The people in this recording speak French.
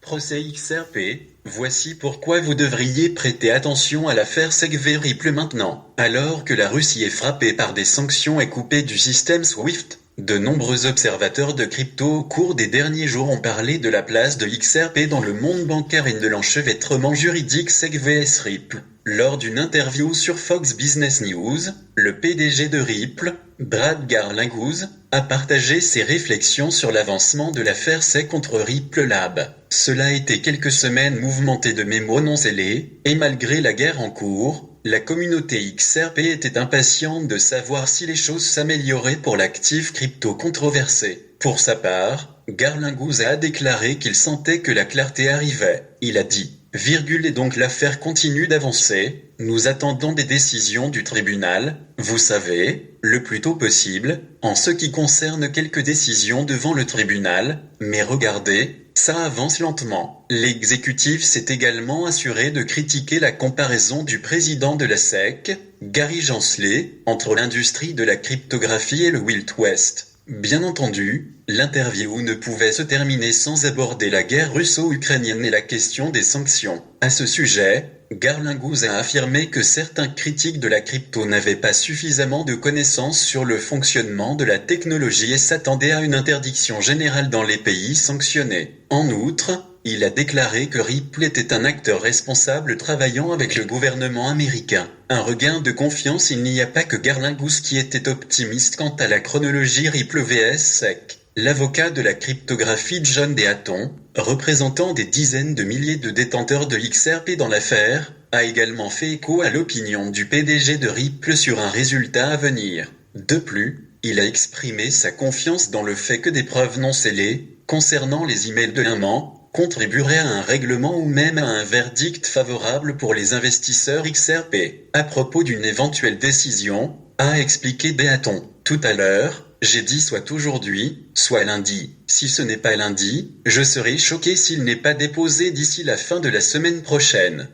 Procès XRP, voici pourquoi vous devriez prêter attention à l'affaire Segway Ripple maintenant. Alors que la Russie est frappée par des sanctions et coupée du système SWIFT, de nombreux observateurs de crypto au cours des derniers jours ont parlé de la place de XRP dans le monde bancaire et de l'enchevêtrement juridique Segway Ripple. Lors d'une interview sur Fox Business News, le PDG de Ripple, Brad Garlinghouse, a partagé ses réflexions sur l'avancement de l'affaire SEC contre Ripple Lab. Cela a été quelques semaines mouvementées de mémos non scellés, et malgré la guerre en cours, la communauté XRP était impatiente de savoir si les choses s'amélioraient pour l'actif crypto controversé. Pour sa part, Garlinghouse a déclaré qu'il sentait que la clarté arrivait. Il a dit, et donc l'affaire continue d'avancer, nous attendons des décisions du tribunal, vous savez, le plus tôt possible, en ce qui concerne quelques décisions devant le tribunal, mais regardez, ça avance lentement. L'exécutif s'est également assuré de critiquer la comparaison du président de la SEC, Gary Gensler, entre l'industrie de la cryptographie et le Wild West. Bien entendu, l'interview ne pouvait se terminer sans aborder la guerre russo-ukrainienne et la question des sanctions. À ce sujet, Garlinghouse a affirmé que certains critiques de la crypto n'avaient pas suffisamment de connaissances sur le fonctionnement de la technologie et s'attendaient à une interdiction générale dans les pays sanctionnés. En outre, il a déclaré que Ripple était un acteur responsable travaillant avec le gouvernement américain. Un regain de confiance. Il n'y a pas que Garlinghouse qui était optimiste quant à la chronologie Ripple vs SEC. L'avocat de la cryptographie John Deaton, représentant des dizaines de milliers de détenteurs de XRP dans l'affaire, a également fait écho à l'opinion du PDG de Ripple sur un résultat à venir. De plus, il a exprimé sa confiance dans le fait que des preuves non scellées, concernant les emails de l'amant, contribuerait à un règlement ou même à un verdict favorable pour les investisseurs XRP. À propos d'une éventuelle décision, a expliqué Deaton. Tout à l'heure, j'ai dit soit aujourd'hui, soit lundi. Si ce n'est pas lundi, je serai choqué s'il n'est pas déposé d'ici la fin de la semaine prochaine.